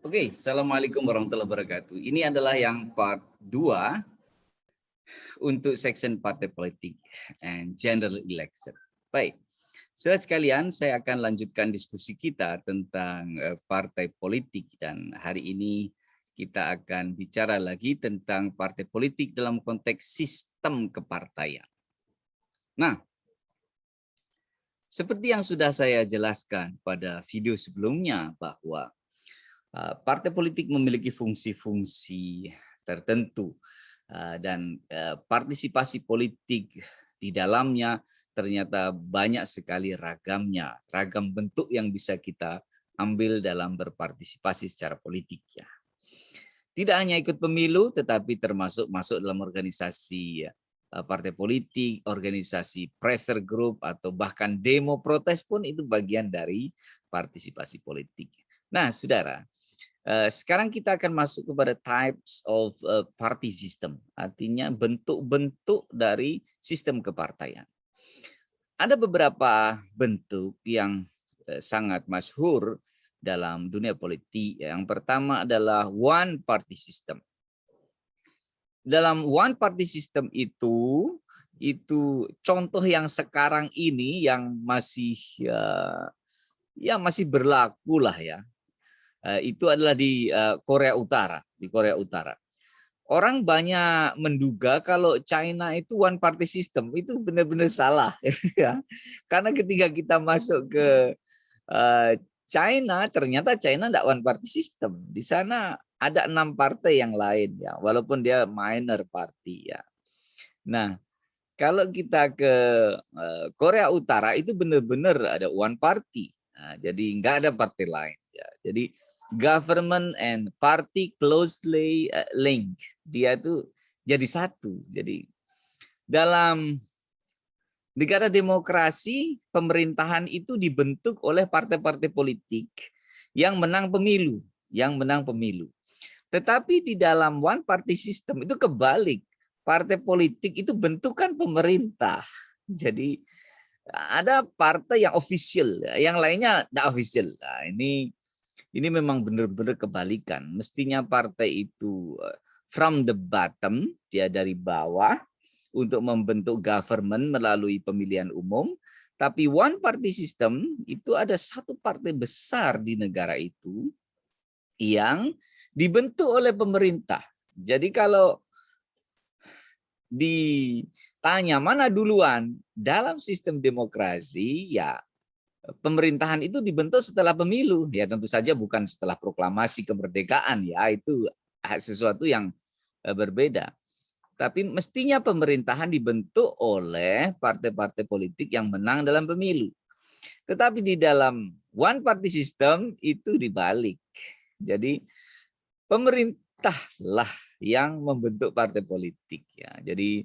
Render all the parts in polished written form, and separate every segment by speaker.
Speaker 1: Oke, Assalamualaikum warahmatullahi wabarakatuh. Ini adalah yang part 2 untuk section partai politik and general election. Baik, saudara sekalian, saya akan lanjutkan diskusi kita tentang partai politik, dan hari ini kita akan bicara lagi tentang partai politik dalam konteks sistem kepartaian. Nah, seperti yang sudah saya jelaskan pada video sebelumnya bahwa partai politik memiliki fungsi-fungsi tertentu dan partisipasi politik di dalamnya ternyata banyak sekali ragamnya, ragam bentuk yang bisa kita ambil dalam berpartisipasi secara politik ya. Tidak hanya ikut pemilu, tetapi termasuk masuk dalam organisasi partai politik, organisasi pressure group, atau bahkan demo protes pun itu bagian dari partisipasi politik. Nah, saudara, sekarang kita akan masuk kepada types of party system, artinya bentuk-bentuk dari sistem kepartaian. Ada beberapa bentuk yang sangat masyhur dalam dunia politik. Yang pertama adalah one party system. Dalam one party system itu contoh yang sekarang ini yang masih masih berlaku lah ya. Itu adalah di Korea Utara, Orang banyak menduga kalau China itu one party system, itu benar-benar salah ya. Karena ketika kita masuk ke China, ternyata China tidak one party system. Di sana ada 6 partai yang lain ya, walaupun dia minor party ya. Nah, kalau kita ke Korea Utara itu benar-benar ada one party. Nah, jadi nggak ada partai lain ya. Jadi government and party closely linked. Dia itu jadi satu. Jadi dalam negara demokrasi, pemerintahan itu dibentuk oleh partai-partai politik yang menang pemilu, Tetapi di dalam one party system itu kebalik. Partai politik itu bentukan pemerintah. Jadi ada partai yang official, yang lainnya tidak official. Nah, ini memang benar-benar kebalikan. Mestinya partai itu from the bottom, dia dari bawah untuk membentuk government melalui pemilihan umum. Tapi one party system itu ada satu partai besar di negara itu yang dibentuk oleh pemerintah. Jadi kalau ditanya mana duluan dalam sistem demokrasi, ya pemerintahan itu dibentuk setelah pemilu. Ya tentu saja bukan setelah proklamasi kemerdekaan, ya itu sesuatu yang berbeda. Tapi mestinya pemerintahan dibentuk oleh partai-partai politik yang menang dalam pemilu. Tetapi di dalam one party system itu dibalik. Jadi pemerintahlah yang membentuk partai politik ya. Jadi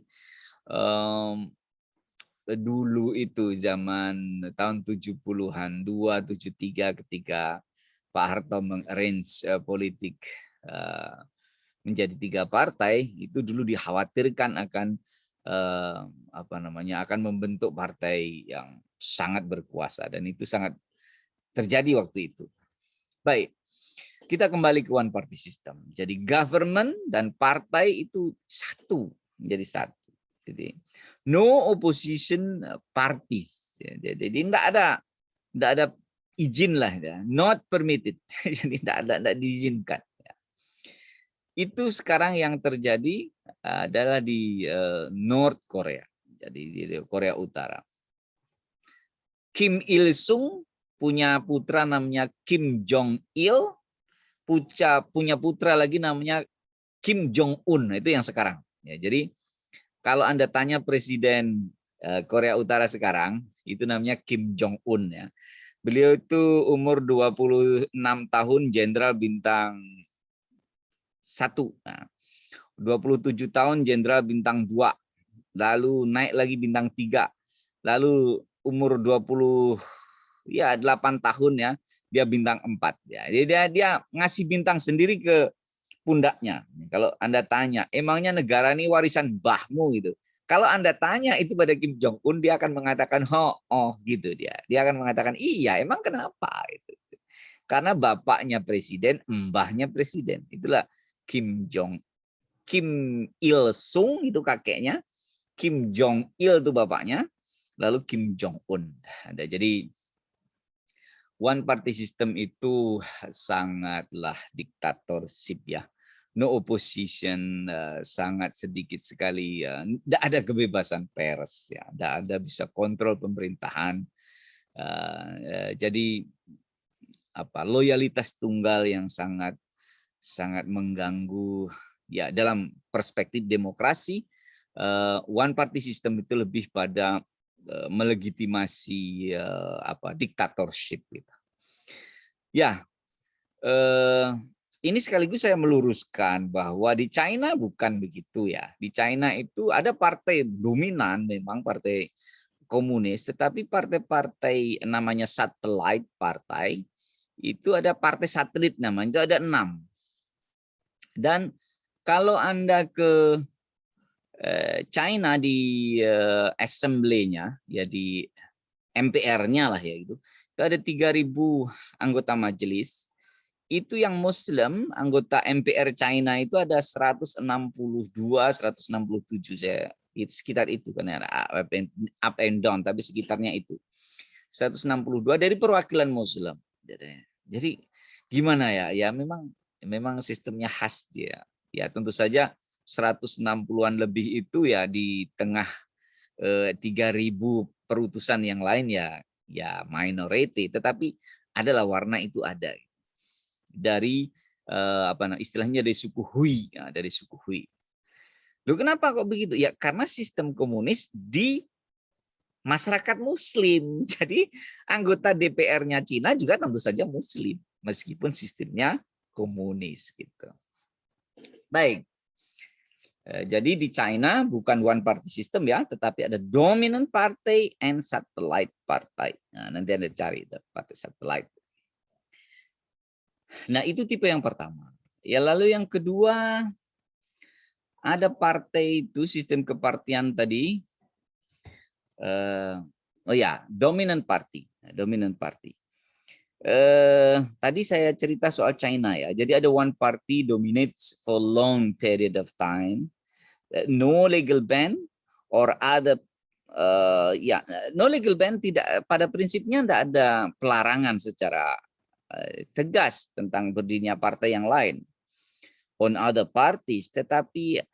Speaker 1: dulu itu zaman tahun 70-an 273 ketika Pak Harto mengarrange politik menjadi 3 partai, itu dulu dikhawatirkan akan akan membentuk partai yang sangat berkuasa, dan itu sangat terjadi waktu itu. Baik, kita kembali ke one party system. Jadi government dan partai itu satu, menjadi satu. Jadi no opposition parties. Jadi tidak ada izin lah, ya. Not permitted. Jadi tidak diizinkan. Itu sekarang yang terjadi adalah di North Korea, jadi di Korea Utara. Kim Il Sung punya putra namanya Kim Jong Il, punya putra lagi namanya Kim Jong Un. Itu yang sekarang. Ya, jadi kalau Anda tanya presiden Korea Utara sekarang, itu namanya Kim Jong Un ya. Beliau itu umur 26 tahun, jenderal bintang 1. Nah, 27 tahun jenderal bintang 2. Lalu naik lagi bintang 3. Lalu umur 8 tahun ya, dia bintang 4 ya. Jadi dia ngasih bintang sendiri ke pundaknya. Kalau Anda tanya, emangnya negara ini warisan mbahmu gitu. Kalau Anda tanya itu pada Kim Jong Un, dia akan mengatakan oh gitu dia. Dia akan mengatakan iya, emang kenapa itu. Karena bapaknya presiden, mbahnya presiden. Itulah Kim Il Sung itu kakeknya, Kim Jong Il itu bapaknya, lalu Kim Jong Un. Ada. Jadi one party system itu sangatlah diktatorship ya. No opposition, sangat sedikit sekali. Tidak ada kebebasan pers, ya. Tidak ada bisa kontrol pemerintahan. Jadi loyalitas tunggal yang sangat mengganggu ya dalam perspektif demokrasi. One party system itu lebih pada melegitimasi diktatorship gitu. Ya, ini sekaligus saya meluruskan bahwa di China bukan begitu ya. Di China itu ada partai dominan, memang partai komunis, tetapi partai-partai namanya satellite partai, itu ada partai satelit namanya, itu ada 6. Dan kalau Anda ke China di assembly-nya, ya di MPR-nya lah ya itu ada 3.000 anggota majelis. Itu yang Muslim, anggota MPR China itu ada 162, 167 saya itu sekitar itu kan ya, up and down, tapi sekitarnya itu 162 dari perwakilan Muslim. Jadi gimana ya? Ya memang sistemnya khas dia. Ya tentu saja 160-an lebih itu ya di tengah 3.000 perutusan yang lain ya minority, tetapi adalah warna itu ada dari istilahnya dari suku Hui, ya, dari suku Hui. Loh, kenapa kok begitu? Ya karena sistem komunis di masyarakat Muslim. Jadi anggota DPR-nya Cina juga tentu saja Muslim, meskipun sistemnya komunis gitu. Baik. Jadi di China bukan one party system ya, tetapi ada dominant party and satellite party. Nah, nanti Anda cari itu partai satellite. Nah, itu tipe yang pertama. Ya, lalu yang kedua ada partai itu sistem kepartian tadi. Dominant party. Dominant party. Tadi saya cerita soal China ya. Jadi ada one party dominates for long period of time. No legal ban or other no legal ban, tidak, pada prinsipnya tidak ada pelarangan secara tegas tentang berdirinya partai yang lain on other parties, tetapi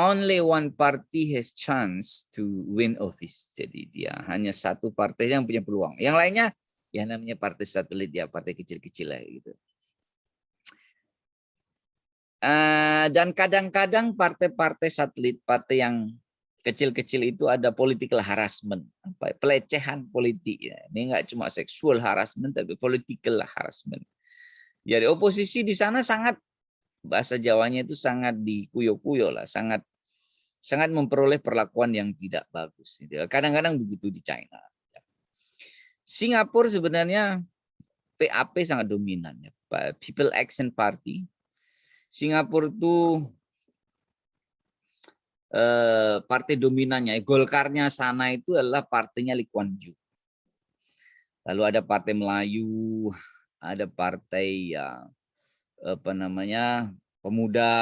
Speaker 1: only one party has chance to win office. Jadi dia hanya satu partai yang punya peluang. Yang lainnya ya namanya partai satelit ya, partai kecil-kecil lah gitu. Dan kadang-kadang partai-partai satelit, partai yang kecil-kecil itu ada political harassment, pelecehan politik ya. Ini enggak cuma seksual harassment tapi political harassment. Jadi oposisi di sana sangat, bahasa Jawanya itu sangat dikuyo-kuyo lah, sangat memperoleh perlakuan yang tidak bagus. Kadang-kadang begitu di China. Singapura sebenarnya PAP sangat dominan ya, People Action Party. Singapura itu partai dominannya, Golkarnya sana itu adalah partainya Lee Kuan Yew. Lalu ada partai Melayu, ada partai pemuda,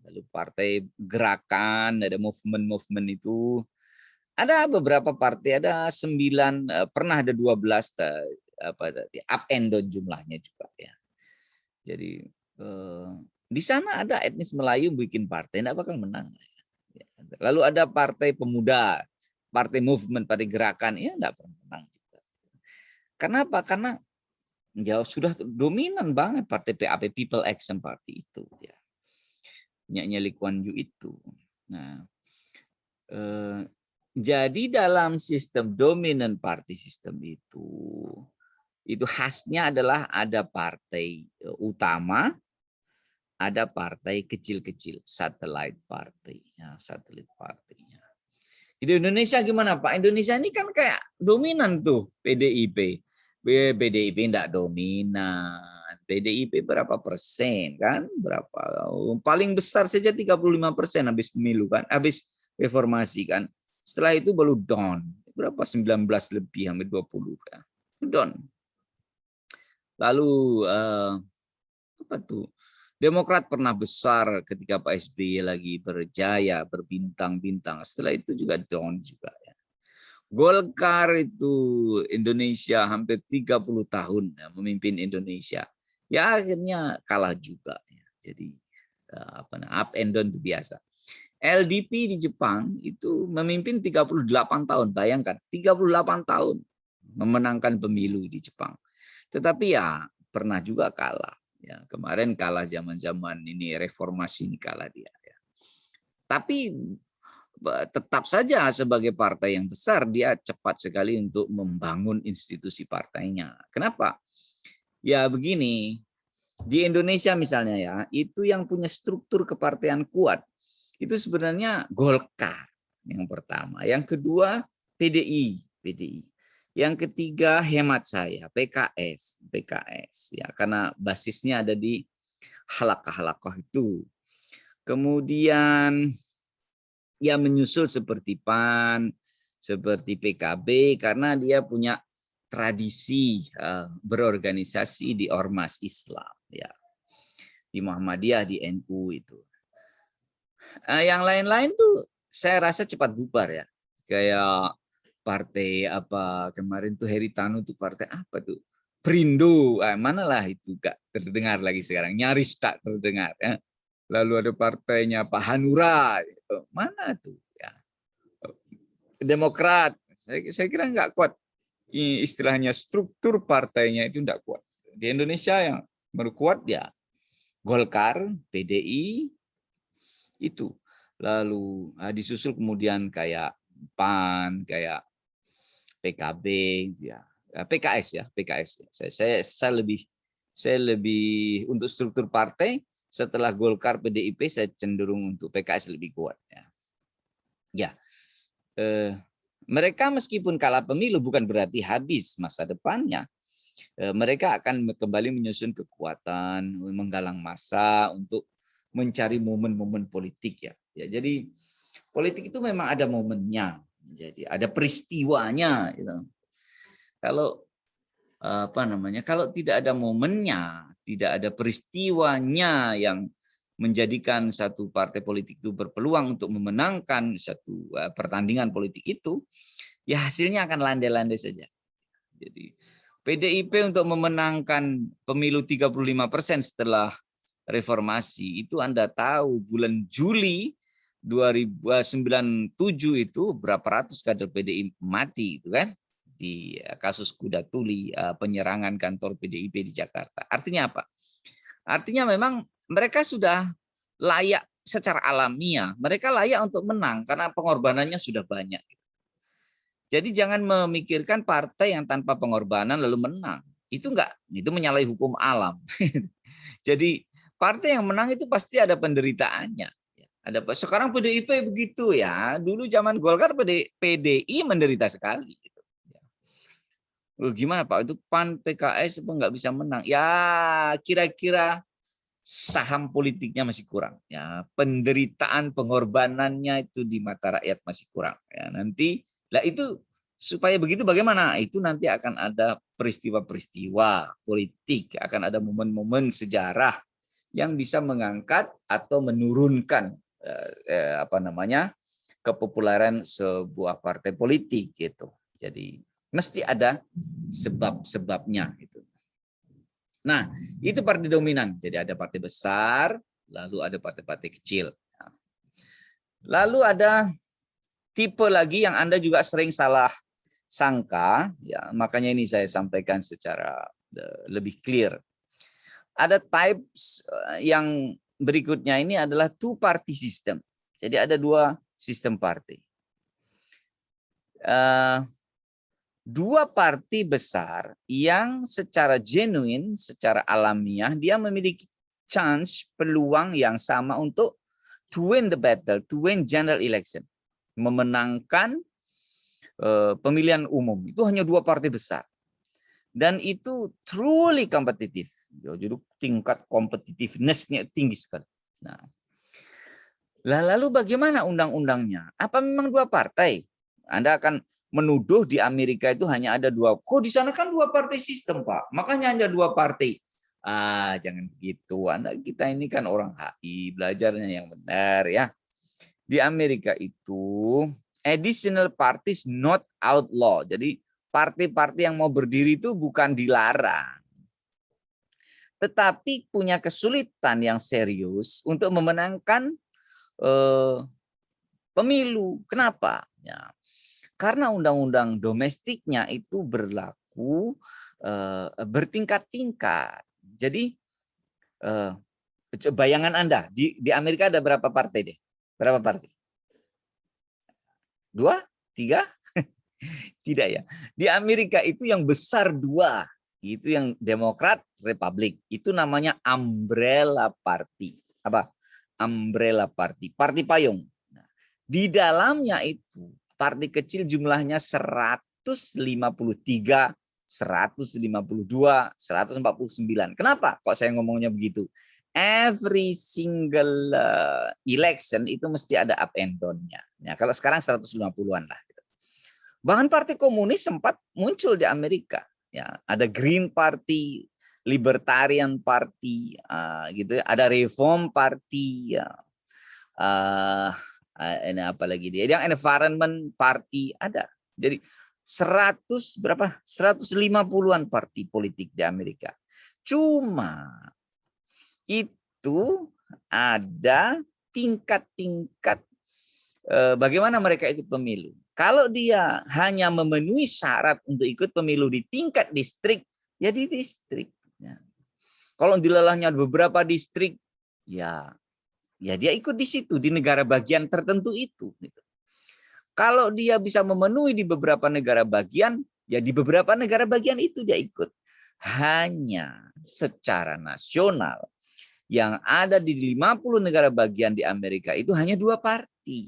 Speaker 1: lalu partai gerakan, ada movement itu. Ada beberapa partai, ada 9, pernah ada 12 up and down jumlahnya juga ya. Jadi di sana ada etnis Melayu bikin partai, tidak bakal menang. Lalu ada partai pemuda, partai movement, partai gerakan, ya enggak pernah menang juga. Kenapa? Karena ya sudah dominan banget partai PAP, People Action Party itu ya. Punyanya Lee Kuan Yew itu. Nah, jadi dalam sistem dominant party system itu khasnya adalah ada partai utama, ada partai kecil-kecil, satellite party, ya, satelit partinya. Di Indonesia gimana Pak? Indonesia ini kan kayak dominan tuh PDIP. PDIP enggak dominan. PDIP berapa persen kan? Berapa? Paling besar saja 35% habis pemilu kan, habis reformasi kan. Setelah itu baru down. Berapa? 19 lebih, hampir 20 kan. Down. Lalu apa tuh? Demokrat pernah besar ketika Pak SBY lagi berjaya, berbintang-bintang. Setelah itu juga down juga. Ya. Golkar itu Indonesia hampir 30 tahun ya, memimpin Indonesia. Ya akhirnya kalah juga. Ya. Jadi up and down itu biasa. LDP di Jepang itu memimpin 38 tahun. Bayangkan, 38 tahun memenangkan pemilu di Jepang. Tetapi ya pernah juga kalah. Ya, kemarin kalah zaman-zaman ini reformasi ini kalah dia. Ya. Tapi tetap saja sebagai partai yang besar dia cepat sekali untuk membangun institusi partainya. Kenapa? Ya begini, di Indonesia misalnya ya, itu yang punya struktur kepartaian kuat itu sebenarnya Golkar yang pertama, yang kedua PDI. Yang ketiga hemat saya PKS ya karena basisnya ada di halakah itu. Kemudian ya menyusul seperti PAN, seperti PKB karena dia punya tradisi berorganisasi di ormas Islam ya. Di Muhammadiyah, di NU itu. Yang lain-lain tuh saya rasa cepat bubar ya. Kayak partai apa kemarin tuh Heritano tuh partai apa tuh? Perindo, manalah itu gak terdengar lagi sekarang. Nyaris tak terdengar. Ya. Lalu ada partainya Pak Hanura, mana tuh? Ya. Demokrat, saya kira nggak kuat. Istilahnya struktur partainya itu nggak kuat. Di Indonesia yang berkuat ya Golkar, PDI, itu. Lalu disusul kemudian kayak PAN, kayak PKB, ya. PKS. Saya lebih untuk struktur partai setelah Golkar, PDIP saya cenderung untuk PKS lebih kuat. Ya, mereka meskipun kalah pemilu bukan berarti habis masa depannya. Mereka akan kembali menyusun kekuatan, menggalang massa untuk mencari momen-momen politik ya. Jadi politik itu memang ada momennya. Jadi ada peristiwanya gitu. Kalau kalau tidak ada momennya, tidak ada peristiwanya yang menjadikan satu partai politik itu berpeluang untuk memenangkan satu pertandingan politik itu, ya hasilnya akan landai-landai saja. Jadi PDIP untuk memenangkan pemilu 35% setelah reformasi itu Anda tahu bulan Juli 2097 itu berapa ratus kader PDI mati itu kan di kasus kuda tuli penyerangan kantor PDIP di Jakarta. Artinya apa? Artinya memang mereka sudah layak secara alamiah. Mereka layak untuk menang karena pengorbanannya sudah banyak. Jadi jangan memikirkan partai yang tanpa pengorbanan lalu menang. Itu enggak, itu menyalahi hukum alam. Jadi partai yang menang itu pasti ada penderitaannya. Sekarang PDIP begitu ya. Dulu zaman Golkar PDI menderita sekali. Gimana Pak? Itu PAN, PKS apa nggak bisa menang? Ya kira-kira saham politiknya masih kurang. Ya penderitaan pengorbanannya itu di mata rakyat masih kurang. Ya nanti lah itu supaya begitu bagaimana? Itu nanti akan ada peristiwa-peristiwa politik, akan ada momen-momen sejarah yang bisa mengangkat atau menurunkan kepopuleran sebuah partai politik gitu. Jadi mesti ada sebab-sebabnya gitu. Nah, itu partai dominan. Jadi ada partai besar, lalu ada partai-partai kecil. Lalu ada tipe lagi yang Anda juga sering salah sangka, ya, makanya ini saya sampaikan secara lebih clear. Ada types yang berikutnya ini adalah two party system. Jadi ada dua sistem partai. Dua partai besar yang secara genuine, secara alamiah, dia memiliki chance, peluang yang sama untuk to win the battle, to win general election. Memenangkan pemilihan umum. Itu hanya dua partai besar. Dan itu truly kompetitif. Jadi tingkat competitiveness-nya tinggi sekali. Nah, lalu bagaimana undang-undangnya? Apa memang dua partai? Anda akan menuduh di Amerika itu hanya ada dua. Kok di sana kan dua partai sistem, Pak? Makanya hanya dua partai. Jangan begitu. Kita ini kan orang HI, belajarnya yang benar ya. Di Amerika itu additional parties not outlaw. Jadi partai-partai yang mau berdiri itu bukan dilarang. Tetapi punya kesulitan yang serius untuk memenangkan pemilu. Kenapa? Ya, karena undang-undang domestiknya itu berlaku bertingkat-tingkat. Jadi bayangan Anda di Amerika ada berapa partai deh? Berapa partai? 2, 3? Tidak ya. Di Amerika itu yang besar 2. Itu yang Demokrat, Republik. Itu namanya umbrella party. Apa? Umbrella party. Parti payung. Nah, di dalamnya itu partai kecil jumlahnya 153, 152, 149. Kenapa kok saya ngomongnya begitu? Every single election itu mesti ada up and down-nya. Ya, kalau sekarang 150-an lah. Bahkan partai komunis sempat muncul di Amerika. Ya, ada Green Party, Libertarian Party, gitu. Ada Reform Party. Ya. Ini apa lagi dia? Yang Environment Party ada. Jadi 150-an partai politik di Amerika. Cuma itu ada tingkat-tingkat bagaimana mereka ikut pemilu. Kalau dia hanya memenuhi syarat untuk ikut pemilu di tingkat distrik, ya di distrik. Ya. Kalau dilelahnya beberapa distrik, ya dia ikut di situ, di negara bagian tertentu itu. Gitu. Kalau dia bisa memenuhi di beberapa negara bagian, ya di beberapa negara bagian itu dia ikut. Hanya secara nasional, yang ada di 50 negara bagian di Amerika itu hanya 2 partai.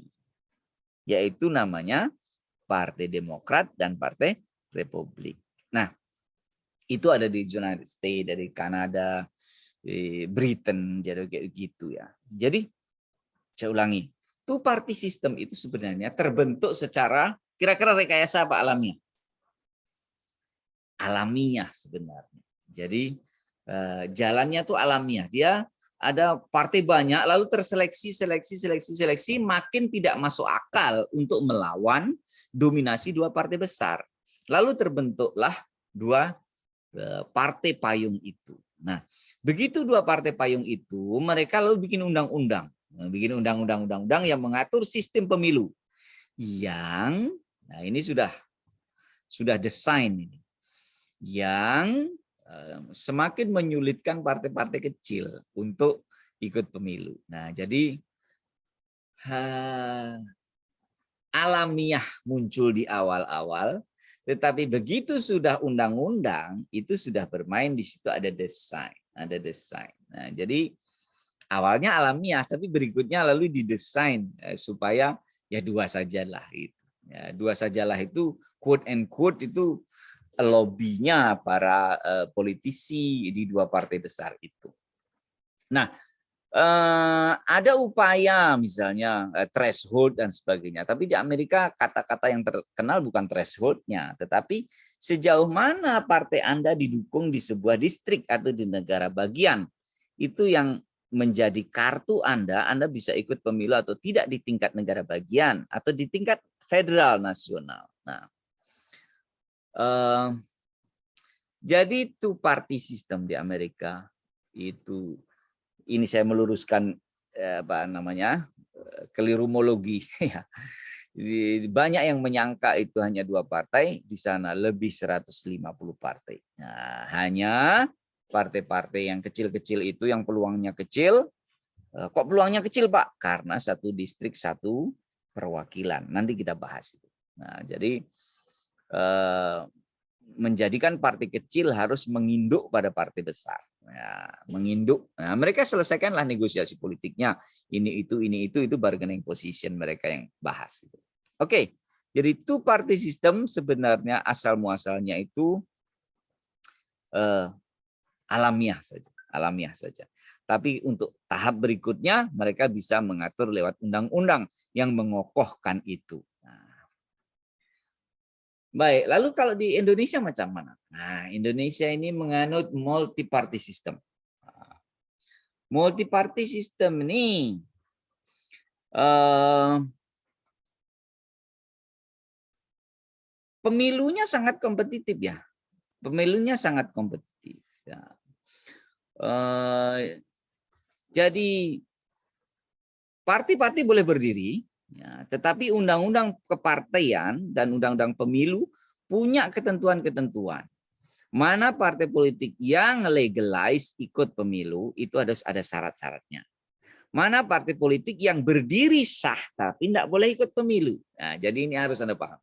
Speaker 1: Yaitu namanya Partai Demokrat dan Partai Republik. Nah, itu ada di United States, dari Kanada, Britain, jadi kayak gitu ya. Jadi saya ulangi, two party system itu sebenarnya terbentuk secara kira-kira rekayasa apa alamiah? Alamiah sebenarnya. Jadi jalannya tuh alamiah. Dia ada partai banyak, lalu seleksi, makin tidak masuk akal untuk melawan dominasi 2 partai besar. Lalu terbentuklah 2 partai payung itu. Nah, begitu 2 partai payung itu, mereka lalu bikin undang-undang yang mengatur sistem pemilu. Yang, nah ini sudah desain ini. Yang semakin menyulitkan partai-partai kecil untuk ikut pemilu. Nah, jadi alamiah muncul di awal-awal, tetapi begitu sudah undang-undang itu sudah bermain di situ, ada desain. Nah, jadi awalnya alamiah, tapi berikutnya lalu didesain supaya ya 2 sajalah itu. Ya, 2 sajalah itu quote and quote itu lobbynya para politisi di 2 partai besar itu. Nah, ada upaya misalnya threshold dan sebagainya. Tapi di Amerika kata-kata yang terkenal bukan thresholdnya, tetapi sejauh mana partai Anda didukung di sebuah distrik atau di negara bagian. Itu yang menjadi kartu Anda bisa ikut pemilu atau tidak di tingkat negara bagian atau di tingkat federal nasional. Nah, jadi two party system di Amerika itu, ini saya meluruskan apa namanya, kelirumologi ya. Banyak yang menyangka itu hanya 2 partai, di sana lebih 150 partai. Nah, hanya partai-partai yang kecil-kecil itu yang peluangnya kecil. Kok peluangnya kecil, Pak? Karena 1 distrik 1 perwakilan. Nanti kita bahas itu. Nah, jadi menjadikan partai kecil harus menginduk pada partai besar. Ya, menginduk. Nah, mereka selesaikanlah negosiasi politiknya. Ini itu bargaining position mereka yang bahas. Oke, jadi two party system sebenarnya asal muasalnya itu alamiah saja. Tapi untuk tahap berikutnya mereka bisa mengatur lewat undang-undang yang mengokohkan itu. Baik, lalu kalau di Indonesia macam mana? Nah, Indonesia ini menganut multi party system. Multi party system ini pemilunya sangat kompetitif ya. Pemilunya sangat kompetitif. Ya. Jadi parti-parti boleh berdiri, ya, tetapi undang-undang kepartaian dan undang-undang pemilu punya ketentuan-ketentuan. Mana partai politik yang legalize ikut pemilu itu harus ada syarat-syaratnya. Mana partai politik yang berdiri sah tapi tidak boleh ikut pemilu. Nah, jadi ini harus Anda paham.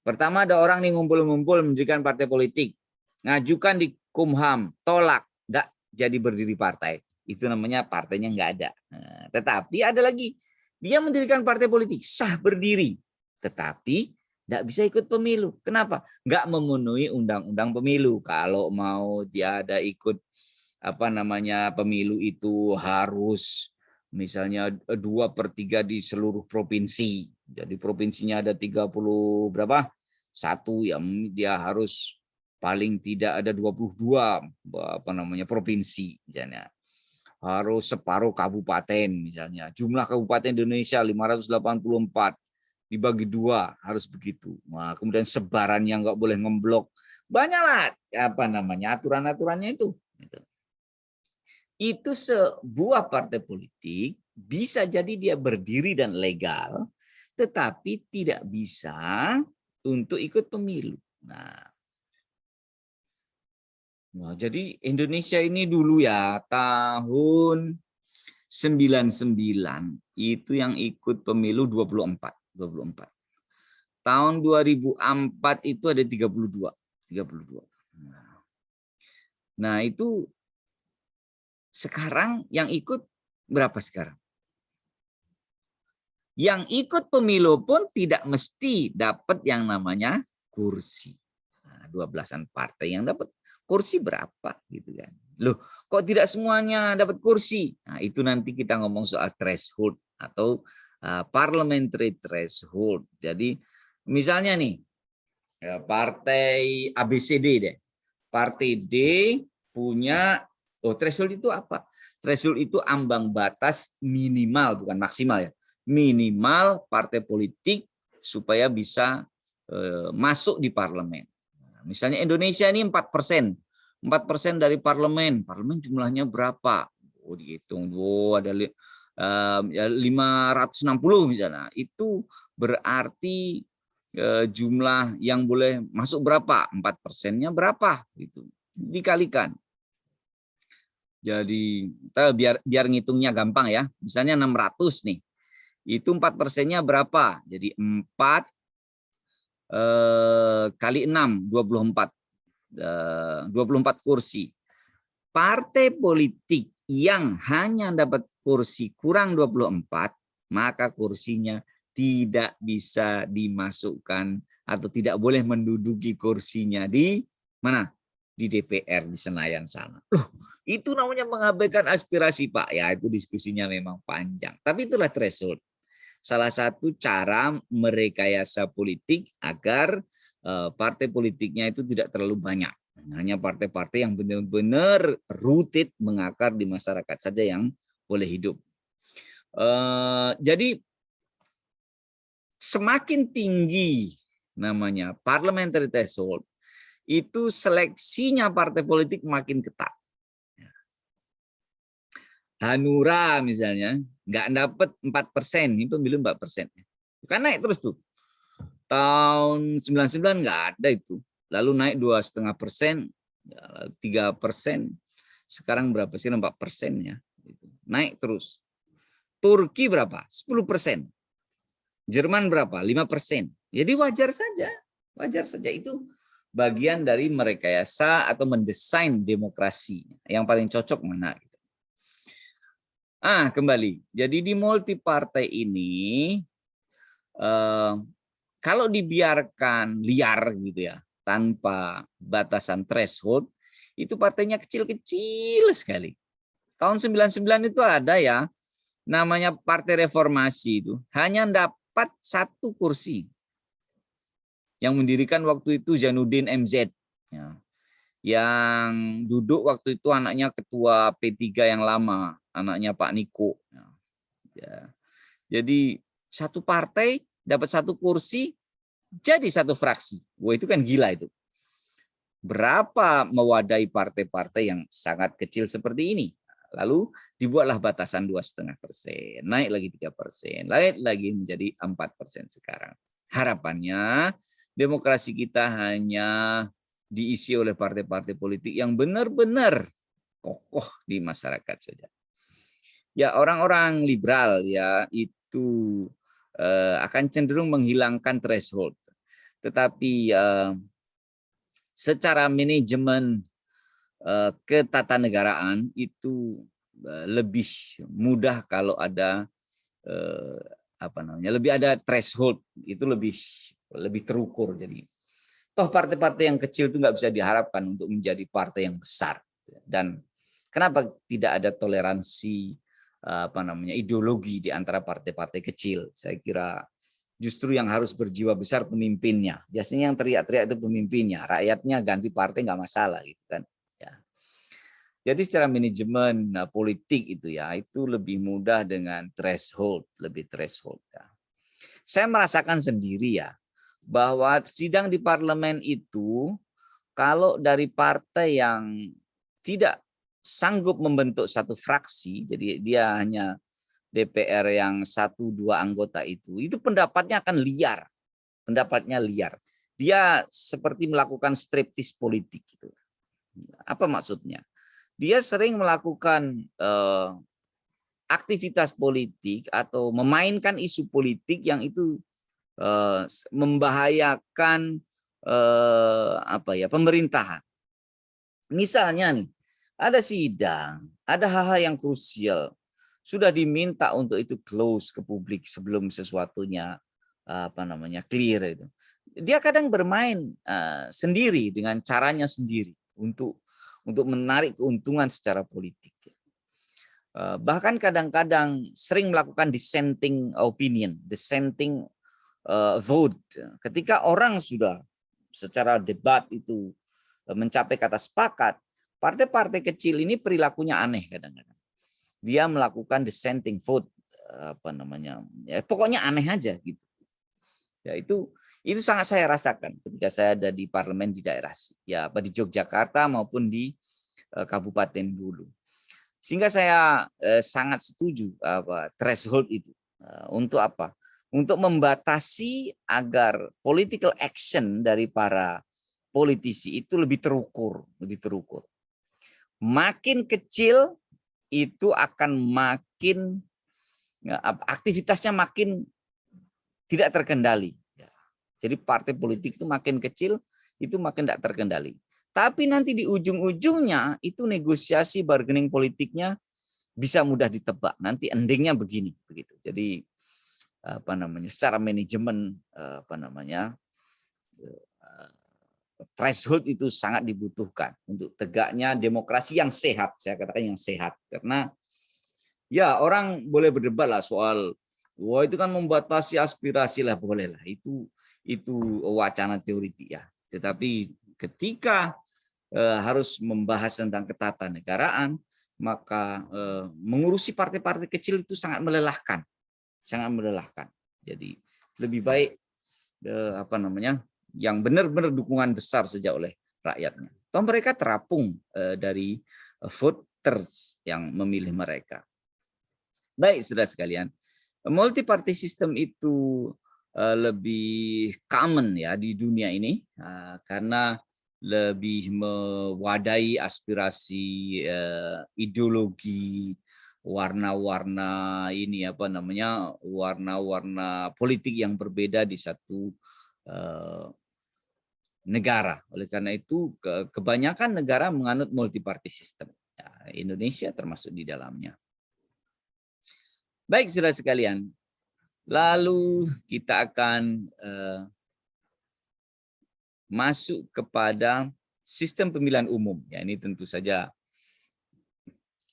Speaker 1: Pertama ada orang nih ngumpul-ngumpul mendirikan partai politik, ngajukan di Kumham, tolak, nggak jadi berdiri partai. Itu namanya partainya nggak ada. Nah, tetapi ada lagi, dia mendirikan partai politik, sah berdiri, tetapi nggak bisa ikut pemilu. Kenapa? Nggak memenuhi undang-undang pemilu. Kalau mau dia ada ikut pemilu itu harus misalnya 2/3 di seluruh provinsi. Jadi provinsinya ada 30 berapa? Satu yang dia harus paling tidak ada 22 provinsi misalnya. Harus separuh kabupaten misalnya. Jumlah kabupaten Indonesia 584 dibagi 2 harus begitu. Nah, kemudian sebarannya nggak boleh ngeblok. Banyaklah aturan-aturannya itu. Itu sebuah partai politik bisa jadi dia berdiri dan legal, tetapi tidak bisa untuk ikut pemilu. Nah, jadi Indonesia ini dulu ya tahun 99 itu yang ikut pemilu 24. Tahun 2004 itu ada 32. Nah, itu sekarang yang ikut berapa sekarang? Yang ikut pemilu pun tidak mesti dapat yang namanya kursi. 12-an partai yang dapat kursi berapa gitu kan. Loh, kok tidak semuanya dapat kursi? Nah, itu nanti kita ngomong soal threshold atau parliamentary threshold. Jadi misalnya nih partai ABCD deh. Partai D punya threshold itu apa? Threshold itu ambang batas minimal bukan maksimal ya. Minimal partai politik supaya bisa masuk di parlemen. Misalnya Indonesia ini 4%. 4% dari parlemen. Parlemen jumlahnya berapa? Oh, dihitung. Oh, ada 560 misalnya. Itu berarti jumlah yang boleh masuk berapa? 4%-nya berapa? Gitu. Dikalikan. Jadi biar ngitungnya gampang ya. Misalnya 600 nih. Itu 4%-nya berapa? Jadi 4 kali 6, 24. 24 kursi. Partai politik yang hanya dapat kursi kurang 24, maka kursinya tidak bisa dimasukkan atau tidak boleh menduduki kursinya di mana? Di DPR di Senayan sana. Loh, itu namanya mengabaikan aspirasi, Pak. Ya, itu diskusinya memang panjang. Tapi itulah threshold. Salah satu cara merekayasa politik agar partai politiknya itu tidak terlalu banyak. Hanya partai-partai yang benar-benar rooted mengakar di masyarakat saja yang boleh hidup. Jadi semakin tinggi namanya parliamentary threshold, itu seleksinya partai politik makin ketat. Hanura misalnya nggak dapat 4%, ini pemilu 4%. Kan naik terus tuh. Tahun 99 nggak ada itu. Lalu naik 2,5%, 3%. Sekarang berapa sih? 4% ya. Naik terus. Turki berapa? 10%. Jerman berapa? 5%. Jadi wajar saja. Wajar saja itu bagian dari merekayasa atau mendesain demokrasi. Yang paling cocok mana? Kembali. Jadi di multi partai ini kalau dibiarkan liar gitu ya, tanpa batasan threshold, itu partainya kecil-kecil sekali. Tahun 99 itu ada ya, namanya Partai Reformasi itu, hanya dapat 1 kursi. Yang mendirikan waktu itu Zainuddin MZ. Ya. Yang duduk waktu itu anaknya ketua P3 yang lama, anaknya Pak Niko. Ya. Jadi satu partai dapat satu kursi, jadi satu fraksi. Wah, itu kan gila itu. Berapa mewadahi partai-partai yang sangat kecil seperti ini? Lalu dibuatlah batasan 2,5%, naik lagi 3%, naik lagi menjadi 4% sekarang. Harapannya demokrasi kita hanya diisi oleh partai-partai politik yang benar-benar kokoh di masyarakat saja. Ya, orang-orang liberal ya itu akan cenderung menghilangkan threshold. Tetapi secara manajemen ketatanegaraan itu lebih mudah kalau ada lebih ada threshold, itu lebih terukur. Jadi toh partai-partai yang kecil itu nggak bisa diharapkan untuk menjadi partai yang besar. Dan kenapa tidak ada toleransi ideologi di antara partai-partai kecil? Saya kira justru yang harus berjiwa besar pemimpinnya. Biasanya yang teriak-teriak itu pemimpinnya, rakyatnya ganti partai nggak masalah gitu kan. Ya. Jadi secara manajemen politik itu lebih mudah dengan threshold, lebih threshold. Ya. Saya merasakan sendiri ya bahwa sidang di parlemen itu kalau dari partai yang tidak sanggup membentuk satu fraksi, jadi dia hanya DPR yang 1-2 anggota itu pendapatnya akan liar. Pendapatnya liar. Dia seperti melakukan striptis politik. Gitu. Apa maksudnya? Dia sering melakukan aktivitas politik atau memainkan isu politik yang itu membahayakan pemerintahan. Misalnya nih, ada sidang, ada hal-hal yang krusial, sudah diminta untuk itu close ke publik sebelum sesuatunya clear itu. Dia kadang bermain sendiri dengan caranya sendiri untuk menarik keuntungan secara politik. Bahkan kadang-kadang sering melakukan dissenting opinion, dissenting vote. Ketika orang sudah secara debat itu mencapai kata sepakat, partai-partai kecil ini perilakunya aneh kadang-kadang. Dia melakukan dissenting vote, pokoknya aneh aja gitu. Ya itu sangat saya rasakan ketika saya ada di parlemen di daerah di Yogyakarta maupun di Kabupaten Bulu. Sehingga saya sangat setuju threshold itu untuk apa? Untuk membatasi agar political action dari para politisi itu lebih terukur. Makin kecil itu akan makin aktivitasnya makin tidak terkendali. Jadi partai politik itu makin kecil itu makin tidak terkendali. Tapi nanti di ujung-ujungnya itu negosiasi bargaining politiknya bisa mudah ditebak. Nanti endingnya begini, begitu. Jadi secara manajemen threshold itu sangat dibutuhkan untuk tegaknya demokrasi yang sehat. Saya katakan yang sehat karena ya orang boleh berdebat lah soal wah itu kan membatasi aspirasi lah, boleh lah, itu wacana teoritik ya. Tetapi ketika harus membahas tentang ketatanegaraan, maka mengurusi partai-partai kecil itu sangat melelahkan. Jadi lebih baik yang benar-benar dukungan besar saja oleh rakyatnya. Toh mereka terapung dari voters yang memilih mereka. Baik, saudara sekalian, multi party system itu lebih common ya di dunia ini karena lebih mewadahi aspirasi ideologi, warna-warna warna-warna politik yang berbeda di satu negara. Oleh karena itu kebanyakan negara menganut multi party system. Ya, Indonesia termasuk di dalamnya. Baik, saudara sekalian, lalu kita akan masuk kepada sistem pemilihan umum. Ya, ini tentu saja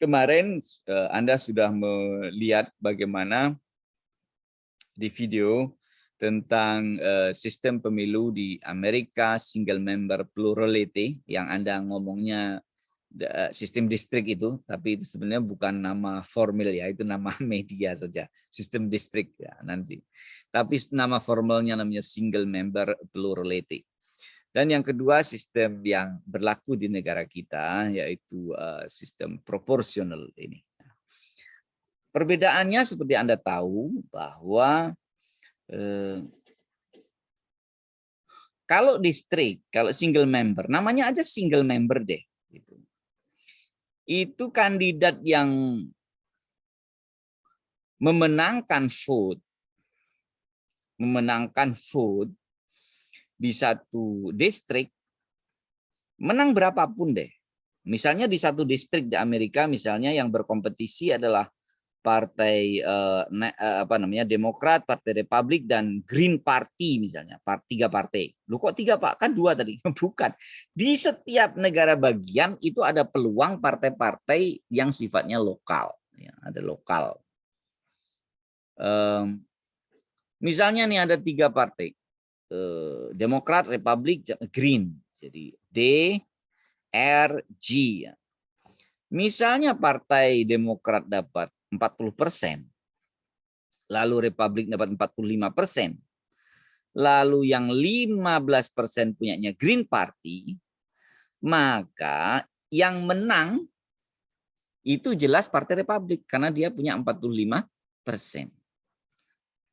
Speaker 1: kemarin Anda sudah melihat bagaimana di video tentang sistem pemilu di Amerika, single member plurality, yang Anda ngomongnya sistem distrik itu, tapi itu sebenarnya bukan nama formal ya, itu nama media saja, sistem distrik ya nanti. Tapi nama formalnya namanya single member plurality. Dan yang kedua, sistem yang berlaku di negara kita yaitu sistem proporsional ini. Perbedaannya seperti Anda tahu bahwa kalau distrik, kalau single member, namanya aja single member deh. Itu kandidat yang memenangkan vote di satu distrik, menang berapapun deh. Misalnya di satu distrik di Amerika, misalnya yang berkompetisi adalah partai Demokrat, Partai Republik, dan Green Party misalnya, tiga partai. Lu kok tiga Pak? Kan dua tadi. Bukan. Di setiap negara bagian itu ada peluang partai-partai yang sifatnya lokal. Ya, ada lokal. Misalnya nih ada tiga partai. Demokrat, Republik, Green. Jadi D, R, G. Misalnya Partai Demokrat dapat 40%, lalu Republik dapat 45%, lalu yang 15% punyanya Green Party, maka yang menang itu jelas Partai Republik karena dia punya 45%.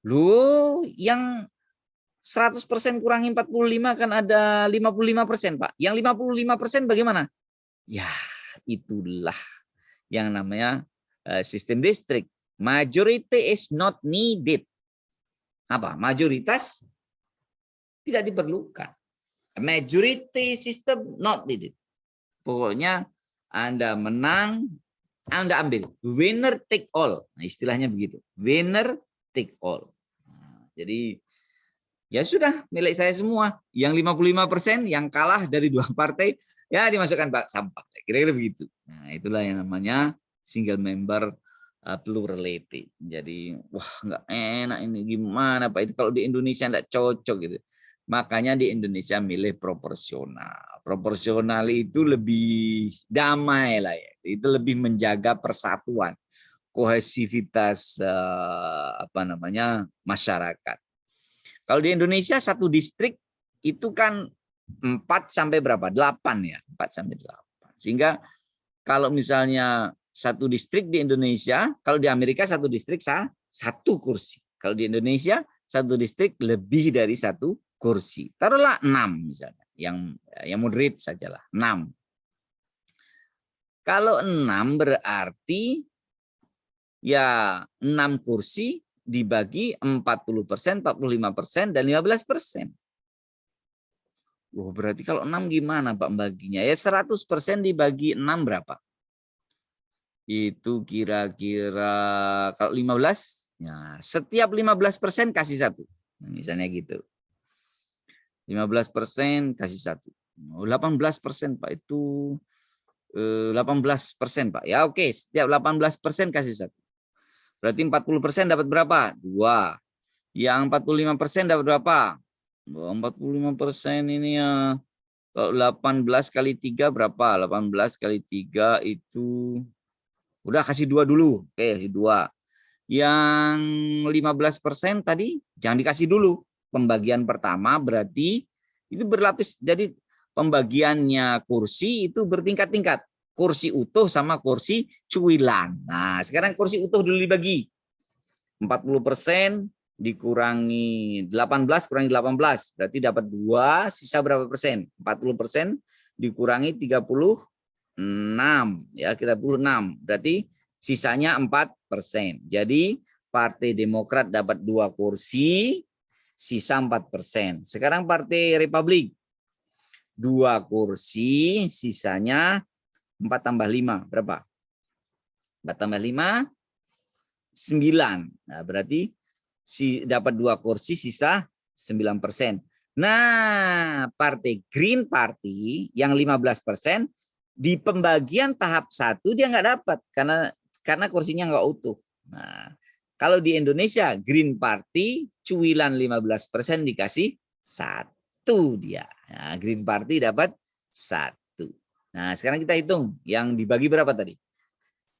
Speaker 1: Loh, yang 100% kurangi 45 kan ada 55%, Pak. Yang 55% bagaimana? Ya, itulah yang namanya sistem distrik. Majority is not needed. Apa? Mayoritas tidak diperlukan. Majority system not needed. Pokoknya Anda menang, Anda ambil. Winner take all. Nah, istilahnya begitu. Winner take all. Nah, jadi ya sudah, milik saya semua. Yang 55% yang kalah dari dua partai, ya dimasukkan Pak sampah. Kira-kira begitu. Nah, itulah yang namanya single member plurality. Jadi, wah nggak enak ini. Gimana Pak? Itu kalau di Indonesia nggak cocok gitu. Makanya di Indonesia milih proporsional. Proporsional itu lebih damai lah ya. Itu lebih menjaga persatuan, kohesivitas masyarakat. Kalau di Indonesia satu distrik itu kan 4 sampai berapa? 8 ya, 4 sampai 8. Sehingga kalau misalnya satu distrik di Indonesia, kalau di Amerika satu distrik satu kursi. Kalau di Indonesia satu distrik lebih dari satu kursi. Taruhlah 6 misalnya, yang moderate sajalah 6. Kalau 6 berarti ya 6 kursi dibagi 40%, 45%, dan 15%. Wah, berarti kalau 6 gimana Pak baginya? Ya 100% dibagi 6 berapa? Itu kira-kira kalau 15, ya setiap 15% kasih 1. Misalnya gitu. 15% kasih 1. 18% Pak, itu 18% Pak. Ya oke, setiap 18% kasih 1. Berarti 40% dapat berapa? 2. Yang 45% dapat berapa? 45% ini ya. Kalau 18 kali 3 berapa? 18 kali 3 itu udah kasih 2 dulu. Oke, kasih 2. Yang 15% tadi jangan dikasih dulu. Pembagian pertama berarti itu berlapis. Jadi pembagiannya kursi itu bertingkat-tingkat. Kursi utuh sama kursi cuilan. Nah, sekarang kursi utuh dulu dibagi. 40% dikurangi 18 kurangi 18 berarti dapat 2, sisa berapa persen? 40% dikurangi 36 ya, 36 berarti sisanya 4%. Jadi Partai Demokrat dapat 2 kursi, sisa 4%. Sekarang Partai Republik 2 kursi, sisanya 4 tambah 5 berapa? 4 tambah 5 9. Nah, berarti dapat 2 kursi, sisa 9%. Nah, Partai Green Party yang 15% di pembagian tahap 1 dia nggak dapat karena kursinya nggak utuh. Nah, Kalau di Indonesia, Green Party, cuilan 15% dikasih 1 dia. Nah, Green Party dapat 1. Nah, sekarang kita hitung yang dibagi berapa tadi?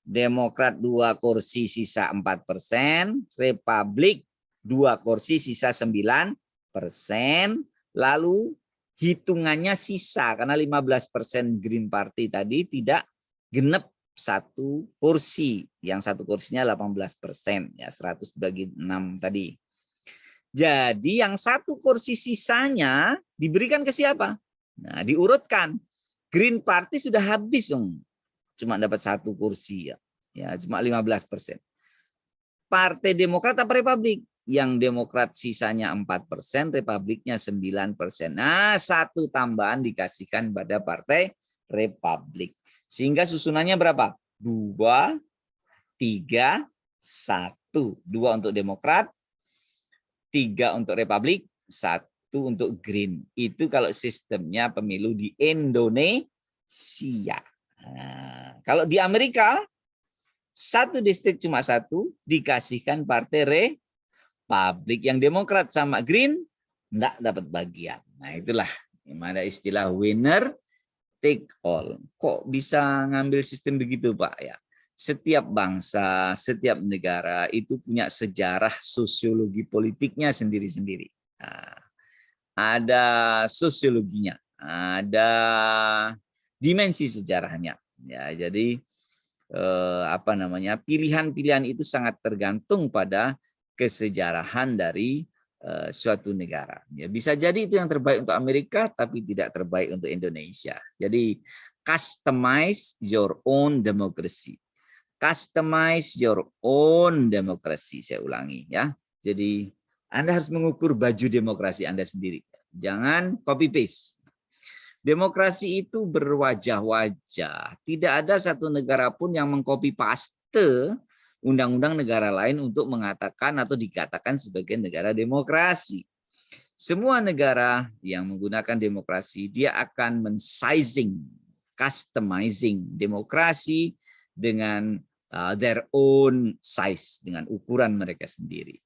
Speaker 1: Demokrat 2 kursi sisa 4%, Republik 2 kursi sisa 9%, lalu hitungannya sisa karena 15% Green Party tadi tidak genep 1 kursi, yang 1 kursinya 18%, ya 100 bagi 6 tadi. Jadi yang 1 kursi sisanya diberikan ke siapa? Nah, diurutkan. Green Party sudah habis dong. Cuma dapat 1 kursi ya. Ya, cuma 15%. Partai Demokrat apa Republik? Yang Demokrat sisanya 4%, Republiknya 9%. Nah, 1 tambahan dikasihkan pada Partai Republik. Sehingga susunannya berapa? 2, 3, 1. 2 untuk Demokrat, 3 untuk Republik, 1 untuk Green. Itu kalau sistemnya pemilu di Indonesia. Nah, kalau di Amerika, 1 distrik cuma 1 dikasihkan Partai Republik. Yang Demokrat sama Green enggak dapat bagian. Nah, itulah yang ada istilah winner take all. Kok bisa ngambil sistem begitu, Pak? Ya, setiap bangsa, setiap negara itu punya sejarah sosiologi politiknya sendiri-sendiri. Nah, ada sosiologinya, ada dimensi sejarahnya. Ya, jadi pilihan-pilihan itu sangat tergantung pada kesejarahan dari suatu negara. Ya, bisa jadi itu yang terbaik untuk Amerika, tapi tidak terbaik untuk Indonesia. Jadi customize your own democracy. Customize your own democracy. Saya ulangi ya. Jadi Anda harus mengukur baju demokrasi Anda sendiri. Jangan copy paste. Demokrasi itu berwajah-wajah. Tidak ada satu negara pun yang mengcopy paste undang-undang negara lain untuk mengatakan atau dikatakan sebagai negara demokrasi. Semua negara yang menggunakan demokrasi, dia akan men-sizing, customizing demokrasi dengan their own size, dengan ukuran mereka sendiri.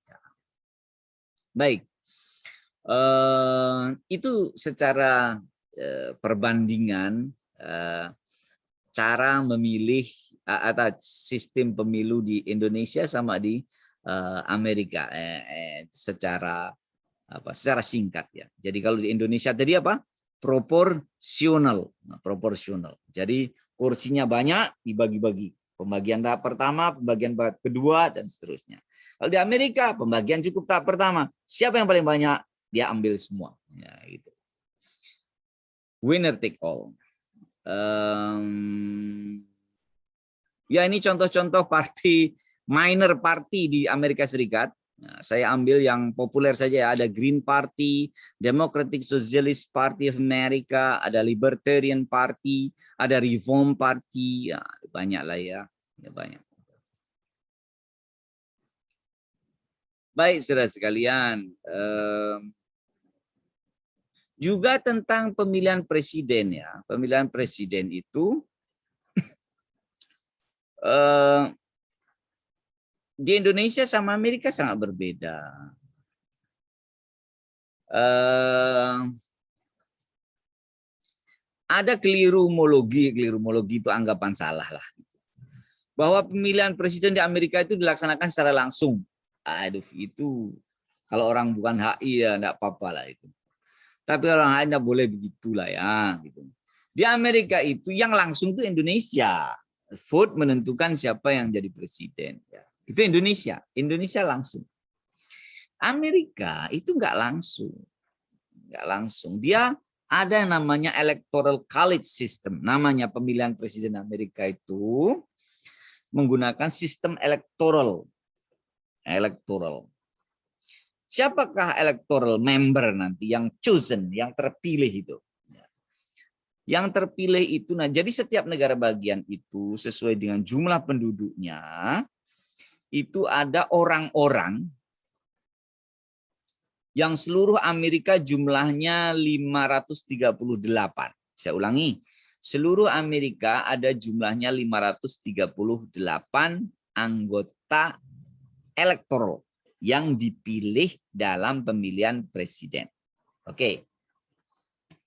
Speaker 1: Baik, itu secara perbandingan cara memilih atau sistem pemilu di Indonesia sama di Amerika secara singkat ya. Jadi kalau di Indonesia tadi apa? Proporsional. Nah, proporsional. Jadi kursinya banyak dibagi-bagi. Pembagian tahap pertama, pembagian tahap kedua, dan seterusnya. Kalau di Amerika, pembagian cukup tahap pertama. Siapa yang paling banyak, dia ambil semua. Ya, gitu. Winner take all. Ya, ini contoh-contoh minor party di Amerika Serikat. Nah, saya ambil yang populer saja ya. Ada Green Party, Democratic Socialist Party of America, ada Libertarian Party, ada Reform Party, ya, banyak lah ya. Banyak. Baik, saudara sekalian. Juga tentang pemilihan presiden ya. Pemilihan presiden itu di Indonesia sama Amerika sangat berbeda. Ada kelirumologi itu anggapan salah lah. Bahwa pemilihan presiden di Amerika itu dilaksanakan secara langsung. Aduh, itu kalau orang bukan HI ya enggak apa-apa lah itu. Tapi orang HI enggak boleh begitulah ya. Gitu. Di Amerika itu yang langsung itu Indonesia. Vote menentukan siapa yang jadi presiden. Ya. Itu Indonesia. Indonesia langsung. Amerika itu enggak langsung. Enggak langsung. Dia ada yang namanya electoral college system. Namanya pemilihan presiden Amerika itu menggunakan sistem elektoral. Siapakah electoral member nanti yang chosen, yang terpilih itu? Yang terpilih itu, nah jadi setiap negara bagian itu sesuai dengan jumlah penduduknya, itu ada orang-orang yang seluruh Amerika jumlahnya 538. Saya ulangi, seluruh Amerika ada jumlahnya 538 anggota elektoral yang dipilih dalam pemilihan presiden. Oke,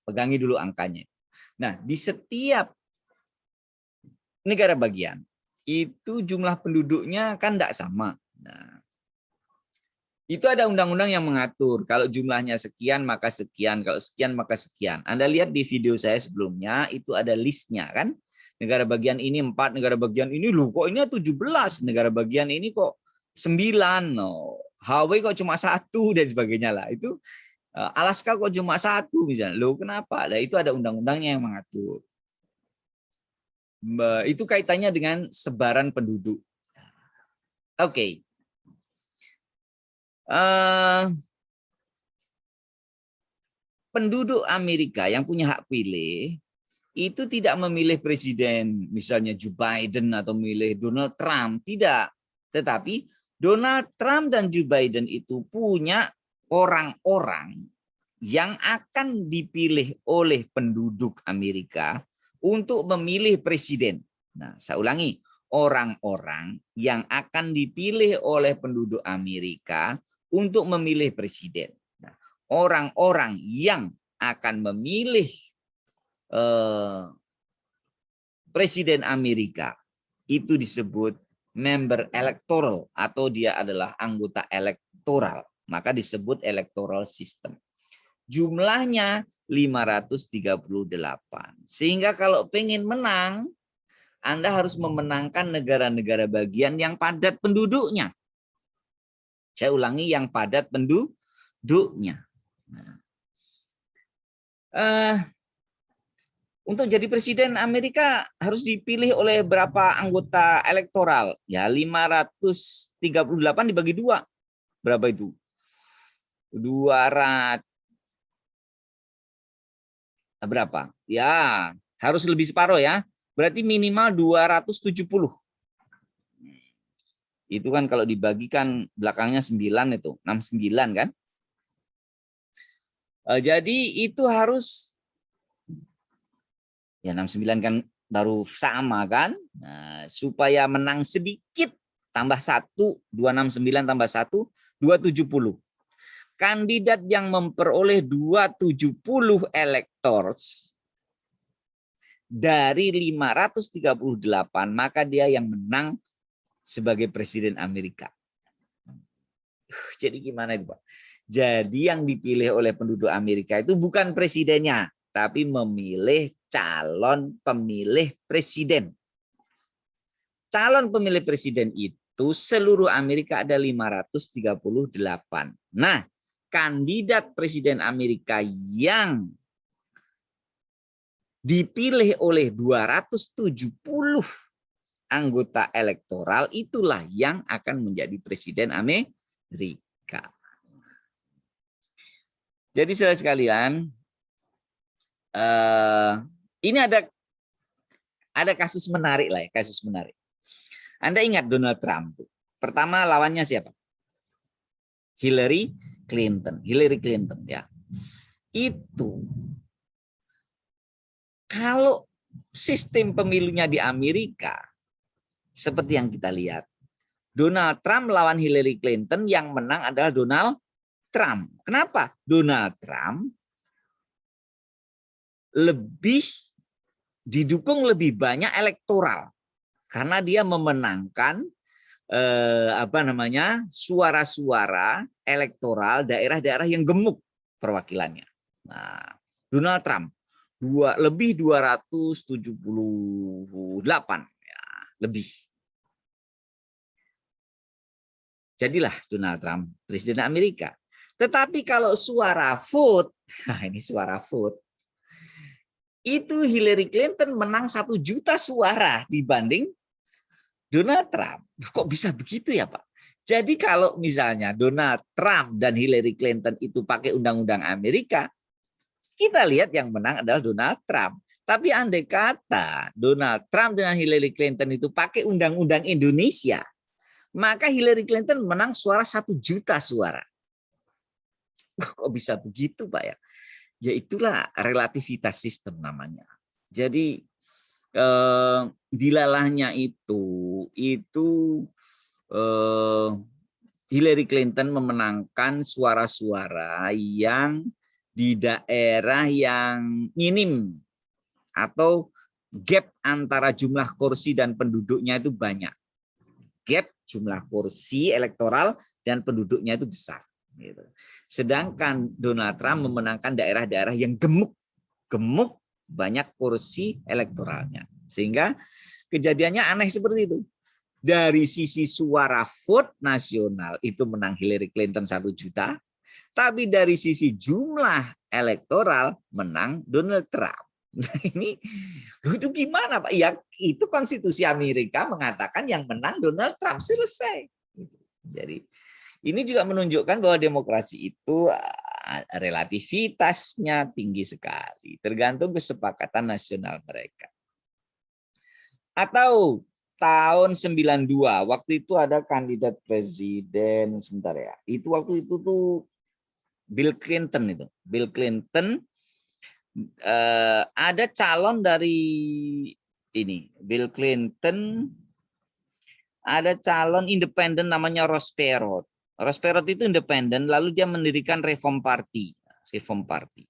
Speaker 1: pegangi dulu angkanya. Nah, di setiap negara bagian itu jumlah penduduknya kan tidak sama. Nah, itu ada undang-undang yang mengatur kalau jumlahnya sekian maka sekian, kalau sekian maka sekian. Anda lihat di video saya sebelumnya itu ada listnya kan. Negara bagian ini 4, negara bagian ini loh kok ini 17, negara bagian ini kok 9, no. Hawaii kok cuma 1 dan sebagainya lah. Itu Alaska kok cuma 1 misalnya. Loh kenapa? Nah, itu ada undang-undangnya yang mengatur. Itu kaitannya dengan sebaran penduduk. Oke. Penduduk Amerika yang punya hak pilih itu tidak memilih presiden, misalnya Joe Biden atau memilih Donald Trump, tidak. Tetapi Donald Trump dan Joe Biden itu punya orang-orang yang akan dipilih oleh penduduk Amerika untuk memilih presiden. Nah, saya ulangi, orang-orang yang akan dipilih oleh penduduk Amerika untuk memilih presiden. Nah, orang-orang yang akan memilih presiden Amerika itu disebut member electoral atau dia adalah anggota elektoral, maka disebut electoral system. Jumlahnya 538. Sehingga kalau pengen menang, Anda harus memenangkan negara-negara bagian yang padat penduduknya. Saya ulangi, yang padat penduduknya. Untuk jadi presiden Amerika harus dipilih oleh berapa anggota elektoral? Ya 538 dibagi 2. Berapa itu? 200 berapa? Ya, harus lebih separuh ya. Berarti minimal 270. Itu kan kalau dibagikan belakangnya 9 itu, 69 kan? Jadi itu harus ya 69 kan baru sama kan? Nah, supaya menang sedikit tambah 1, 269 tambah 1, 270. Kandidat yang memperoleh 270 electors dari 538, maka dia yang menang sebagai presiden Amerika. Jadi gimana itu, Pak? Jadi yang dipilih oleh penduduk Amerika itu bukan presidennya, tapi memilih calon pemilih presiden. Calon pemilih presiden itu seluruh Amerika ada 538. Nah, kandidat presiden Amerika yang dipilih oleh 270 anggota elektoral itulah yang akan menjadi presiden Amerika. Jadi saudara sekalian, ini ada kasus menarik lah ya, kasus menarik. Anda ingat Donald Trump tuh. Pertama lawannya siapa? Hillary Clinton ya. Itu kalau sistem pemilunya di Amerika seperti yang kita lihat, Donald Trump melawan Hillary Clinton, yang menang adalah Donald Trump. Kenapa? Donald Trump lebih didukung lebih banyak elektoral karena dia memenangkan suara-suara elektoral daerah-daerah yang gemuk perwakilannya. Nah, Donald Trump lebih 278 ya, lebih. Jadilah Donald Trump presiden Amerika. Tetapi kalau suara vote, nah ini suara vote, itu Hillary Clinton menang 1 juta suara dibanding Donald Trump. Kok bisa begitu ya Pak? Jadi kalau misalnya Donald Trump dan Hillary Clinton itu pakai undang-undang Amerika, kita lihat yang menang adalah Donald Trump. Tapi andai kata Donald Trump dan Hillary Clinton itu pakai undang-undang Indonesia, maka Hillary Clinton menang suara 1 juta suara. Kok bisa begitu Pak ya? Ya itulah relativitas sistem namanya. Jadi dilalahnya itu Hillary Clinton memenangkan suara-suara yang di daerah yang minim atau gap antara jumlah kursi dan penduduknya itu banyak. Gap jumlah kursi elektoral dan penduduknya itu besar. Sedangkan Donald Trump memenangkan daerah-daerah yang gemuk banyak kursi elektoralnya. Sehingga kejadiannya aneh seperti itu. Dari sisi suara vote nasional itu menang Hillary Clinton 1 juta, tapi dari sisi jumlah elektoral menang Donald Trump. Nah, ini itu gimana Pak? Ya itu konstitusi Amerika mengatakan yang menang Donald Trump, selesai. Jadi ini juga menunjukkan bahwa demokrasi itu relativitasnya tinggi sekali, tergantung kesepakatan nasional mereka. Atau tahun 92, waktu itu ada kandidat presiden, sebentar ya, itu waktu itu tuh Bill Clinton itu. Bill Clinton ada calon dari ini, Bill Clinton ada calon independen namanya Ross Perot. Ross Perot itu independen, lalu dia mendirikan Reform Party. Reform Party.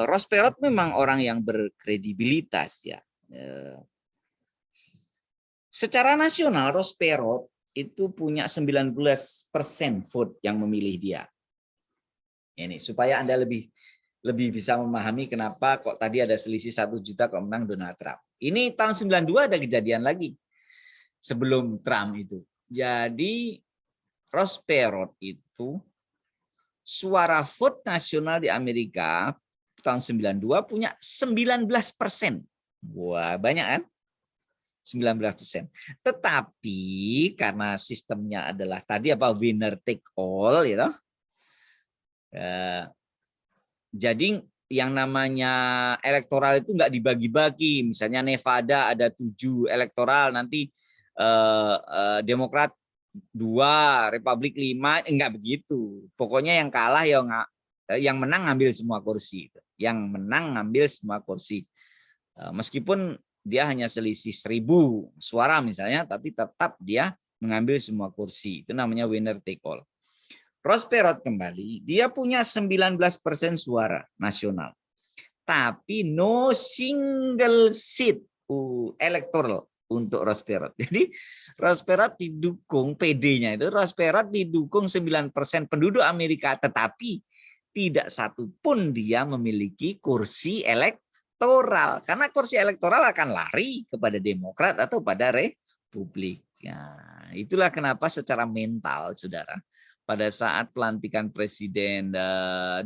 Speaker 1: Ross Perot memang orang yang berkredibilitas ya. Secara nasional Ross Perot itu punya 19% vote yang memilih dia. Ini supaya Anda lebih bisa memahami kenapa kok tadi ada selisih 1 juta kok menang Donald Trump. Ini tahun 92 ada kejadian lagi sebelum Trump itu. Jadi Ross Perot itu suara vote nasional di Amerika tahun 92 punya 19%. Wah, banyak kan? 19%. Tetapi karena sistemnya adalah tadi apa winner take all gitu. Jadi yang namanya elektoral itu nggak dibagi-bagi. Misalnya Nevada ada 7 elektoral, nanti Demokrat 2, Republik 5, enggak begitu. Pokoknya yang kalah yang menang ngambil semua kursi. Yang menang ngambil semua kursi. Meskipun dia hanya selisih 1000 suara misalnya, tapi tetap dia mengambil semua kursi. Itu namanya winner take all. Ross Perot kembali, dia punya 19% suara nasional. Tapi no single seat electoral untuk Ross Perot. Jadi Ross Perot didukung, PD-nya itu Ross Perot didukung 9% penduduk Amerika, tetapi tidak satu pun dia memiliki kursi elektoral. Karena kursi elektoral akan lari kepada Demokrat atau pada Republik. Nah, itulah kenapa secara mental, saudara, pada saat pelantikan Presiden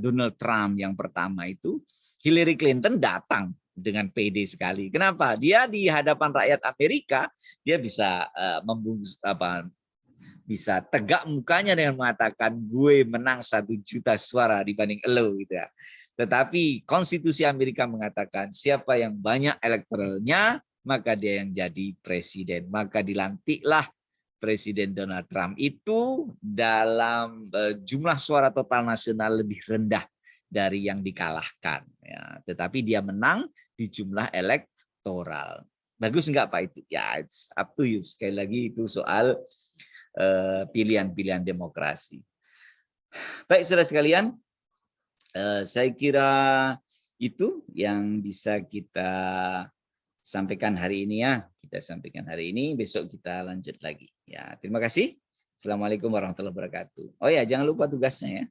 Speaker 1: Donald Trump yang pertama itu, Hillary Clinton datang dengan pede sekali. Kenapa? Dia di hadapan rakyat Amerika, dia bisa bisa tegak mukanya dengan mengatakan gue menang 1 juta suara dibanding elo gitu ya. Tetapi konstitusi Amerika mengatakan siapa yang banyak elektoralnya maka dia yang jadi presiden. Maka dilantiklah Presiden Donald Trump itu dalam jumlah suara total nasional lebih rendah dari yang dikalahkan. Ya, tetapi dia menang di jumlah elektoral. Bagus enggak Pak itu? Ya, it's up to you. Sekali lagi itu soal pilihan-pilihan demokrasi. Baik, saudara sekalian, saya kira itu yang bisa kita sampaikan hari ini ya. Kita sampaikan hari ini, besok kita lanjut lagi. Ya, terima kasih. Assalamualaikum warahmatullahi wabarakatuh. Oh ya, jangan lupa tugasnya ya.